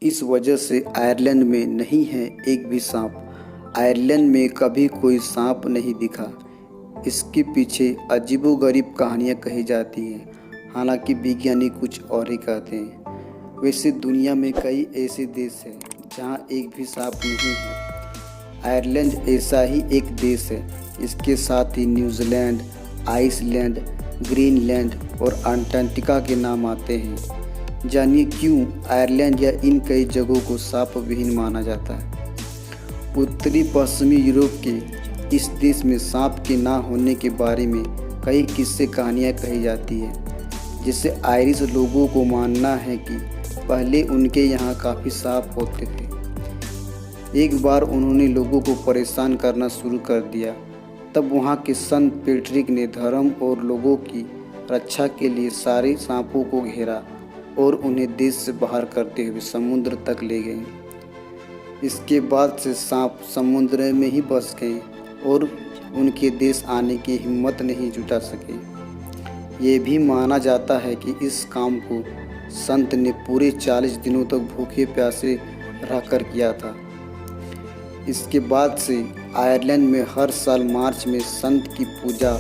इस वजह से आयरलैंड में नहीं है एक भी सांप। आयरलैंड में कभी कोई सांप नहीं दिखा। इसके पीछे अजीबोगरीब कहानियाँ कही जाती हैं, हालांकि वैज्ञानिक कुछ और ही कहते हैं। वैसे दुनिया में कई ऐसे देश हैं जहां एक भी सांप नहीं है। आयरलैंड ऐसा ही एक देश है। इसके साथ ही न्यूजीलैंड, आइसलैंड, ग्रीनलैंड और अंटार्कटिका के नाम आते हैं। जानिए क्यों आयरलैंड या इन कई जगहों को सांप विहीन माना जाता है। उत्तरी पश्चिमी यूरोप के इस देश में सांप के ना होने के बारे में कई किस्से कहानियाँ कही जाती है। जिससे आयरिश लोगों को मानना है कि पहले उनके यहाँ काफ़ी सांप होते थे। एक बार उन्होंने लोगों को परेशान करना शुरू कर दिया। तब वहाँ के संत पेट्रिक ने धर्म और लोगों की रक्षा के लिए सारे सांपों को घेरा और उन्हें देश से बाहर करते हुए समुद्र तक ले गए। इसके बाद से सांप समुद्र में ही बस गए और उनके देश आने की हिम्मत नहीं जुटा सके। ये भी माना जाता है कि इस काम को संत ने पूरे 40 दिनों तक भूखे प्यासे रहकर किया था। इसके बाद से आयरलैंड में हर साल मार्च में संत की पूजा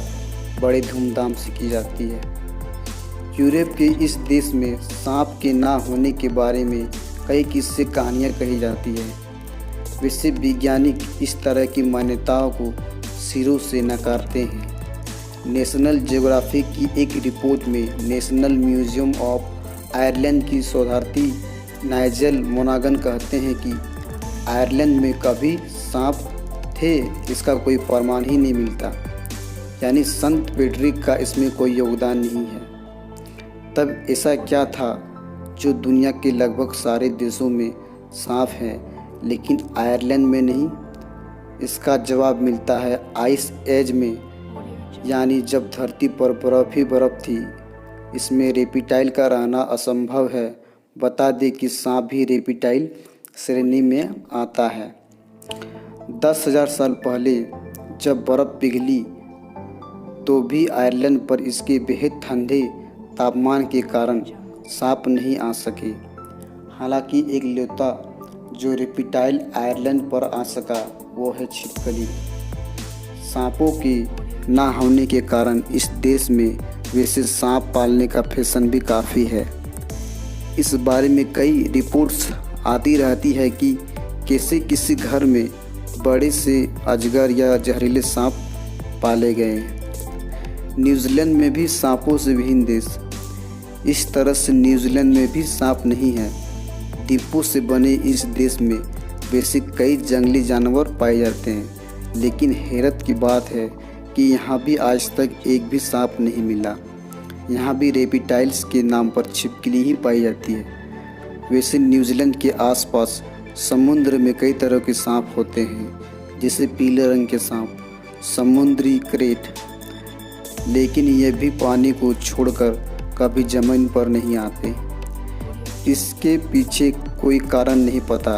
बड़े धूमधाम से की जाती है। यूरोप के इस देश में सांप के ना होने के बारे में कई किस्से कहानियाँ कही जाती है। वैसे वैज्ञानिक इस तरह की मान्यताओं को सिरों से नकारते हैं। नेशनल ज्योग्राफिक की एक रिपोर्ट में नेशनल म्यूजियम ऑफ आयरलैंड की शोधार्थी नाइजेल मोनागन कहते हैं कि आयरलैंड में कभी सांप थे इसका कोई प्रमाण ही नहीं मिलता, यानी संत पेट्रिक का इसमें कोई योगदान नहीं है। तब ऐसा क्या था जो दुनिया के लगभग सारे देशों में सांप है लेकिन आयरलैंड में नहीं? इसका जवाब मिलता है आइस एज में, यानी जब धरती पर बर्फ़ ही बर्फ़ थी। इसमें रेप्टाइल का रहना असंभव है। बता दें कि सांप भी रेप्टाइल श्रेणी में आता है। 10,000 साल पहले जब बर्फ़ पिघली तो भी आयरलैंड पर इसके बेहद ठंडे तापमान के कारण सांप नहीं आ सके। हालांकि एक ल्योता जो रेप्टाइल आयरलैंड पर आ सका वो है छिपकली। सांपों के ना होने के कारण इस देश में वैसे सांप पालने का फैशन भी काफ़ी है। इस बारे में कई रिपोर्ट्स आती रहती है कि कैसे किसी घर में बड़े से अजगर या जहरीले सांप पाले गए हैं। न्यूजीलैंड में भी सांपों से विहीन देश। इस तरह से न्यूजीलैंड में भी सांप नहीं है। द्वीपों से बने इस देश में वैसे कई जंगली जानवर पाए जाते हैं, लेकिन हैरत की बात है कि यहाँ भी आज तक एक भी सांप नहीं मिला। यहाँ भी रेप्टाइल्स के नाम पर छिपकली ही पाई जाती है। वैसे न्यूजीलैंड के आसपास समुद्र में कई तरह के सांप होते हैं, जैसे पीले रंग के सांप, समुद्री क्रेट, लेकिन ये भी पानी को छोड़कर कभी ज़मीन पर नहीं आते। इसके पीछे कोई कारण नहीं पता,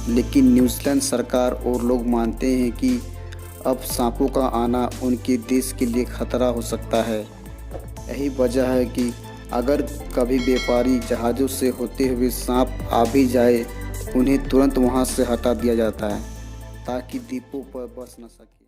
लेकिन न्यूजीलैंड सरकार और लोग मानते हैं कि अब सांपों का आना उनके देश के लिए खतरा हो सकता है। यही वजह है कि अगर कभी व्यापारी जहाज़ों से होते हुए सांप आ भी जाए, उन्हें तुरंत वहां से हटा दिया जाता है ताकि द्वीपों पर बस न सके।